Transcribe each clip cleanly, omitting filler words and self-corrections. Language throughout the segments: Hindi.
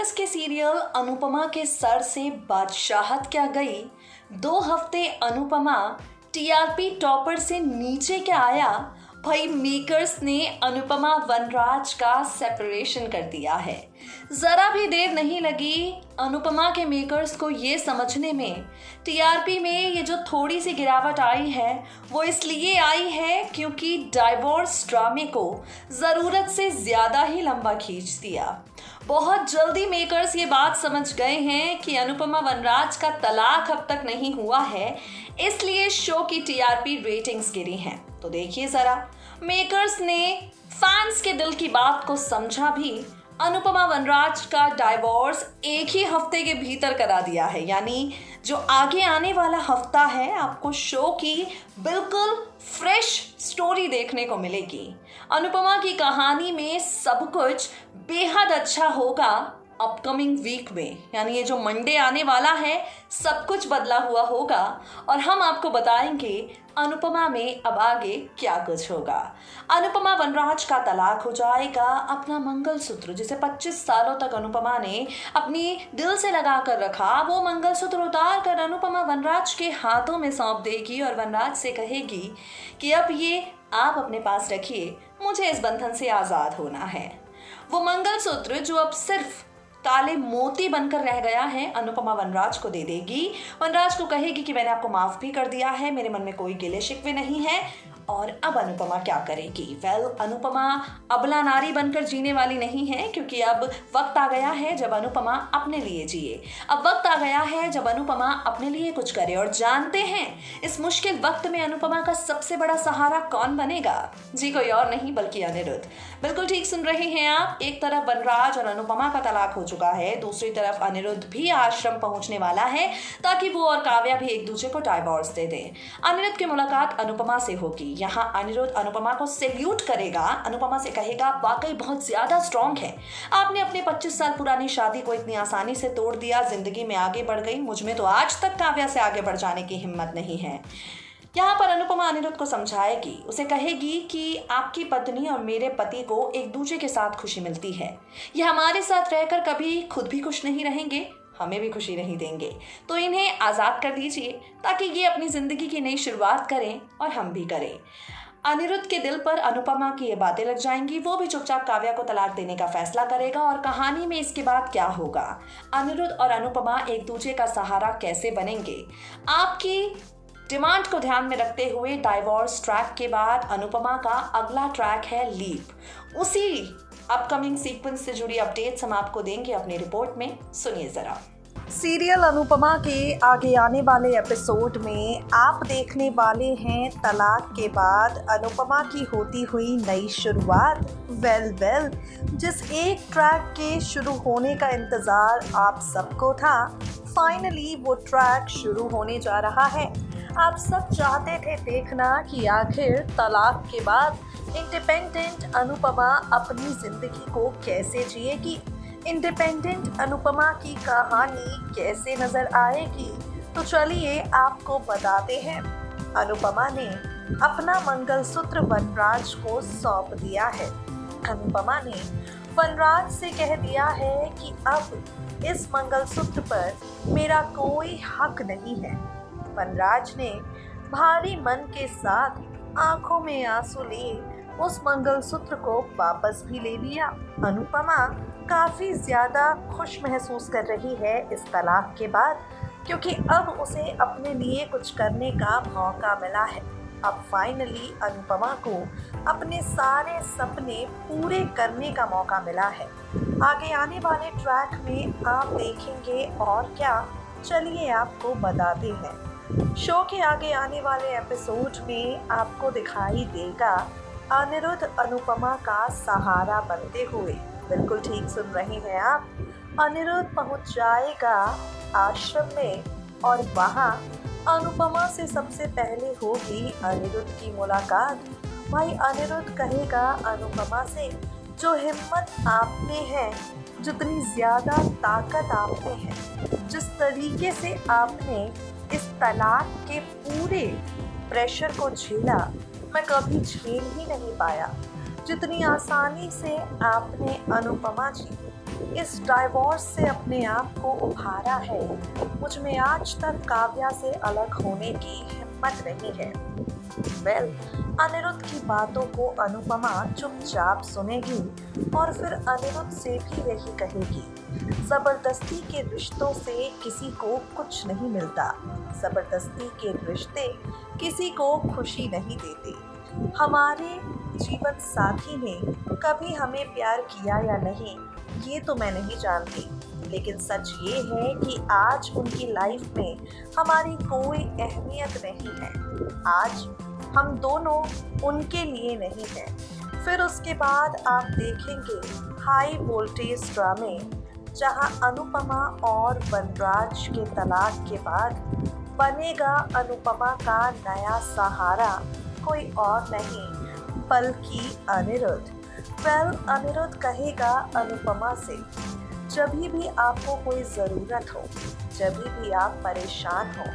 नेटफ्लिक्स के सीरियल अनुपमा के सर से बादशाहत क्या गई, 2 हफ्ते अनुपमा टीआरपी टॉपर से नीचे क्या आया। भाई मेकर्स ने अनुपमा वनराज का सेपरेशन कर दिया है। जरा भी देर नहीं लगी अनुपमा के मेकर्स को ये समझने में टीआरपी में ये जो थोड़ी सी गिरावट आई है वो इसलिए आई है क्योंकि डाइवोर्स ड्रामे को ज़रूरत से ज़्यादा ही लंबा खींच दिया। बहुत जल्दी मेकर्स ये बात समझ गए हैं कि अनुपमा वनराज का तलाक अब तक नहीं हुआ है, इसलिए शो की टीआरपी रेटिंग्स गिरी हैं। तो देखिए जरा, मेकर्स ने फैंस के दिल की बात को समझा भी अनुपमा वनराज का डाइवोर्स 1 ही हफ्ते के भीतर करा दिया है। यानी जो आगे आने वाला हफ्ता है आपको शो की बिल्कुल फ्रेश स्टोरी देखने को मिलेगी। अनुपमा की कहानी में सब कुछ बेहद अच्छा होगा अपकमिंग वीक में, यानी ये जो मंडे आने वाला है सब कुछ बदला हुआ होगा और हम आपको बताएंगे अनुपमा में अब आगे क्या कुछ होगा। अनुपमा वनराज का तलाक हो जाएगा, अपना मंगलसूत्र जिसे 25 सालों तक अनुपमा ने अपनी दिल से लगा कर रखा वो मंगलसूत्र उतार कर अनुपमा वनराज के हाथों में सौंप देगी और वनराज से कहेगी कि अब ये आप अपने पास रखिए, मुझे इस बंधन से आज़ाद होना है। वो मंगलसूत्र जो अब सिर्फ काले मोती बनकर रह गया है अनुपमा वनराज को दे देगी। वनराज को कहेगी कि मैंने आपको माफ भी कर दिया है, मेरे मन में कोई गिले शिकवे नहीं है। और अब अनुपमा क्या करेगी? अनुपमा अबला नारी बनकर जीने वाली नहीं है, क्योंकि अब वक्त आ गया है जब अनुपमा अपने लिए जिए। अब वक्त आ गया है जब अनुपमा अपने लिए कुछ करे। और जानते हैं इस मुश्किल वक्त में अनुपमा का सबसे बड़ा सहारा कौन बनेगा? जी कोई और नहीं बल्कि अनिरुद्ध। बिल्कुल ठीक सुन रहे हैं आप। एक तरफ वनराज और अनुपमा का तलाक हो चुका है, दूसरी तरफ अनिरुद्ध भी आश्रम पहुंचने वाला है ताकि वो और काव्या भी एक दूसरे को डाइवोर्स दे दें। अनिरुद्ध की मुलाकात अनुपमा से होगी। यहाँ अनिरुद्ध अनुपमा को सैल्यूट करेगा, अनुपमा से कहेगा वाकई बहुत ज्यादा स्ट्रॉन्ग है, आपने अपने 25 साल पुरानी शादी को इतनी आसानी से तोड़ दिया, जिंदगी में आगे बढ़ गई, मुझमें तो आज तक काव्या से आगे बढ़ जाने की हिम्मत नहीं है। यहाँ पर अनुपमा अनिरुद्ध को समझाएगी, उसे कहेगी कि आपकी पत्नी और मेरे पति को एक दूसरे के साथ खुशी मिलती है, ये हमारे साथ रहकर कभी खुद भी खुश नहीं रहेंगे, हमें भी खुशी नहीं देंगे, तो इन्हें आज़ाद कर दीजिए ताकि ये अपनी ज़िंदगी की नई शुरुआत करें और हम भी करें। अनिरुद्ध के दिल पर अनुपमा की ये बातें लग जाएंगी, वो भी चुपचाप काव्या को तलाक देने का फैसला करेगा। और कहानी में इसके बाद क्या होगा, अनिरुद्ध और अनुपमा एक दूसरे का सहारा कैसे बनेंगे, आपकी डिमांड को ध्यान में रखते हुए डाइवोर्स ट्रैक के बाद अनुपमा का अगला ट्रैक है लीप। उसी अपकमिंग सीक्वेंस से जुड़ी अपडेट्स हम आपको देंगे अपनी रिपोर्ट में, सुनिए जरा। सीरियल अनुपमा के आगे आने वाले एपिसोड में आप देखने वाले हैं तलाक के बाद अनुपमा की होती हुई नई शुरुआत। वेल जिस एक ट्रैक के शुरू होने का इंतज़ार आप सबको था, फाइनली वो ट्रैक शुरू होने जा रहा है। आप सब चाहते थे देखना कि आखिर तलाक के बाद इंडिपेंडेंट अनुपमा अपनी ज़िंदगी को कैसे जिएगी, इंडिपेंडेंट अनुपमा की कहानी कैसे नजर आएगी। तो चलिए आपको बताते हैं, अनुपमा ने अपना मंगलसूत्र वनराज को सौंप दिया है। अनुपमा ने वनराज से कह दिया है कि अब इस मंगलसूत्र पर मेरा कोई हक नहीं है। वनराज ने भारी मन के साथ आंखों में आंसू लिए उस मंगलसूत्र को वापस भी ले लिया। अनुपमा काफ़ी ज़्यादा खुश महसूस कर रही है इस तलाक के बाद, क्योंकि अब उसे अपने लिए कुछ करने का मौका मिला है। अब फाइनली अनुपमा को अपने सारे सपने पूरे करने का मौका मिला है। आगे आने वाले ट्रैक में आप देखेंगे और क्या, चलिए आपको बताते हैं। शो के आगे आने वाले एपिसोड में आपको दिखाई देगा अनिरुद्ध अनुपमा का सहारा बनते हुए। बिल्कुल ठीक सुन रहे हैं आप। अनिरुद्ध पहुंच जाएगा आश्रम में और वहां अनुपमा से सबसे पहले होगी अनिरुद्ध की मुलाकात। भाई अनिरुद्ध कहेगा अनुपमा से, जो हिम्मत आप में है, जितनी ज़्यादा ताकत आप में है, जिस तरीके से आपने इस तलाक के पूरे प्रेशर को झेला, मैं कभी झेल ही नहीं पाया। जितनी आसानी से आपने अनुपमा जी इस डाइवोर्स से अपने आप को उभारा है। मुझ में आज तक काव्या से अलग होने की हिम्मत नहीं है। अनिरुद्ध की बातों को अनुपमा चुपचाप सुनेगी और फिर अनिरुद्ध से भी यही कहेगी, जबरदस्ती के रिश्तों से किसी को कुछ नहीं मिलता। जबरदस्ती के रिश्ते किसी को खुशी नहीं देते। हमारे जीवन साथी ने कभी हमें प्यार किया या नहीं, ये तो मैं नहीं जानती, लेकिन सच ये है कि आज उनकी लाइफ में हमारी कोई अहमियत नहीं है। आज हम दोनों उनके लिए नहीं हैं। फिर उसके बाद आप देखेंगे हाई वोल्टेज ड्रामे, जहां अनुपमा और वनराज के तलाक के बाद बनेगा अनुपमा का नया सहारा कोई और नहीं बल्कि अनिरुद्ध। अनिरुद्ध कहेगा अनुपमा से, जब भी आपको कोई ज़रूरत हो, जब भी आप परेशान हो,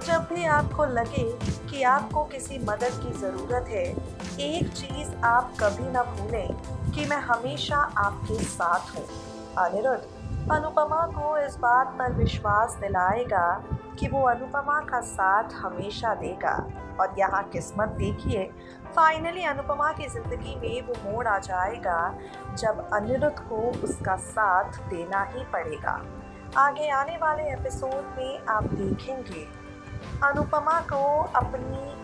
जब भी आपको लगे कि आपको किसी मदद की ज़रूरत है, एक चीज़ आप कभी ना भूलें कि मैं हमेशा आपके साथ हूँ। अनिरुद्ध अनुपमा को इस बात पर विश्वास दिलाएगा कि वो अनुपमा का साथ हमेशा देगा। और यहाँ किस्मत देखिए, फाइनली अनुपमा की ज़िंदगी में वो मोड़ आ जाएगा जब अनिरुद्ध को उसका साथ देना ही पड़ेगा। आगे आने वाले एपिसोड में आप देखेंगे अनुपमा को अपनी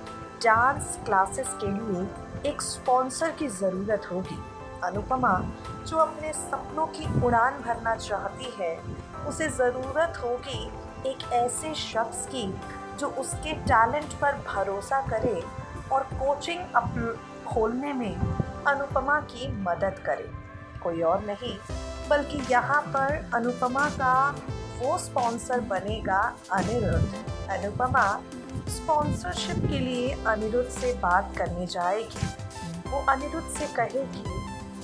डांस क्लासेस के लिए एक स्पॉन्सर की ज़रूरत होगी। अनुपमा जो अपने सपनों की उड़ान भरना चाहती है, उसे ज़रूरत होगी एक ऐसे शख्स की जो उसके टैलेंट पर भरोसा करे और कोचिंग खोलने में अनुपमा की मदद करे। कोई और नहीं बल्कि यहाँ पर अनुपमा का वो स्पॉन्सर बनेगा अनिरुद्ध। अनुपमा स्पॉन्सरशिप के लिए अनिरुद्ध से बात करने जाएगी। वो अनिरुद्ध से कहेगी,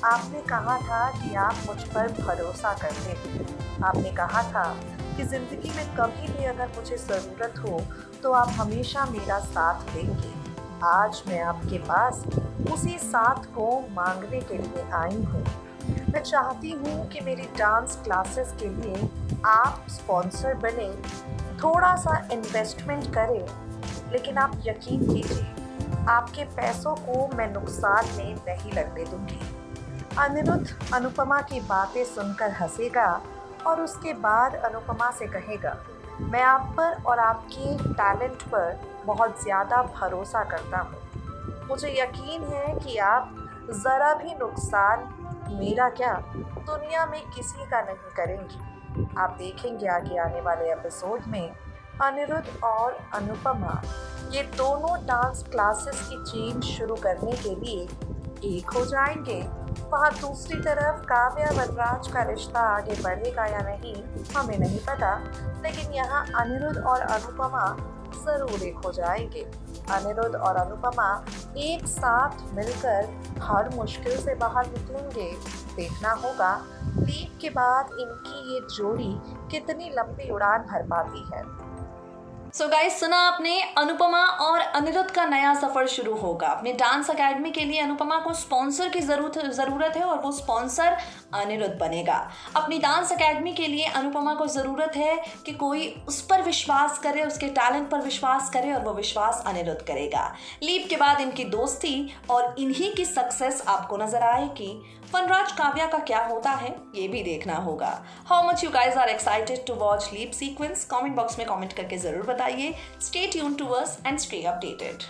आपने कहा था कि आप मुझ पर भरोसा करते हैं। आपने कहा था कि ज़िंदगी में कभी भी अगर मुझे ज़रूरत हो तो आप हमेशा मेरा साथ देंगे। आज मैं आपके पास उसी साथ को मांगने के लिए आई हूँ। मैं चाहती हूँ कि मेरी डांस क्लासेस के लिए आप स्पॉन्सर बने, थोड़ा सा इन्वेस्टमेंट करें, लेकिन आप यकीन कीजिए आपके पैसों को मैं नुकसान में नहीं लगने दूँगी। अनिरुद्ध अनुपमा की बातें सुनकर हंसेगा और उसके बाद अनुपमा से कहेगा, मैं आप पर और आपके टैलेंट पर बहुत ज़्यादा भरोसा करता हूँ। मुझे यकीन है कि आप ज़रा भी नुकसान मेरा क्या दुनिया में किसी का नहीं करेंगी। आप देखेंगे आगे आने वाले एपिसोड में अनिरुद्ध और अनुपमा ये दोनों डांस क्लासेस की चेन शुरू करने के लिए एक हो जाएंगे। वहाँ दूसरी तरफ काव्या वनराज का रिश्ता आगे बढ़ेगा या नहीं हमें नहीं पता, लेकिन यहाँ अनिरुद्ध और अनुपमा ज़रूर एक हो जाएंगे। अनिरुद्ध और अनुपमा एक साथ मिलकर हर मुश्किल से बाहर निकलेंगे। देखना होगा लीप के बाद इनकी ये जोड़ी कितनी लंबी उड़ान भर पाती है। सो गाइस, सुना आपने, अनुपमा और अनिरुद्ध का नया सफर शुरू होगा। अपने डांस एकेडमी के लिए अनुपमा को स्पॉन्सर की ज़रूरत है और वो स्पॉन्सर अनिरुद्ध बनेगा। अपनी डांस एकेडमी के लिए अनुपमा को ज़रूरत है कि कोई उस पर विश्वास करे, उसके टैलेंट पर विश्वास करे, और वो विश्वास अनिरुद्ध करेगा। लीप के बाद इनकी दोस्ती और इन्हीं की सक्सेस आपको नजर आएगी। वनराज काव्या का क्या होता है ये भी देखना होगा। How much you guys are excited to watch leap sequence? Comment box में कमेंट करके जरूर बताइए। Stay tune to us and stay updated.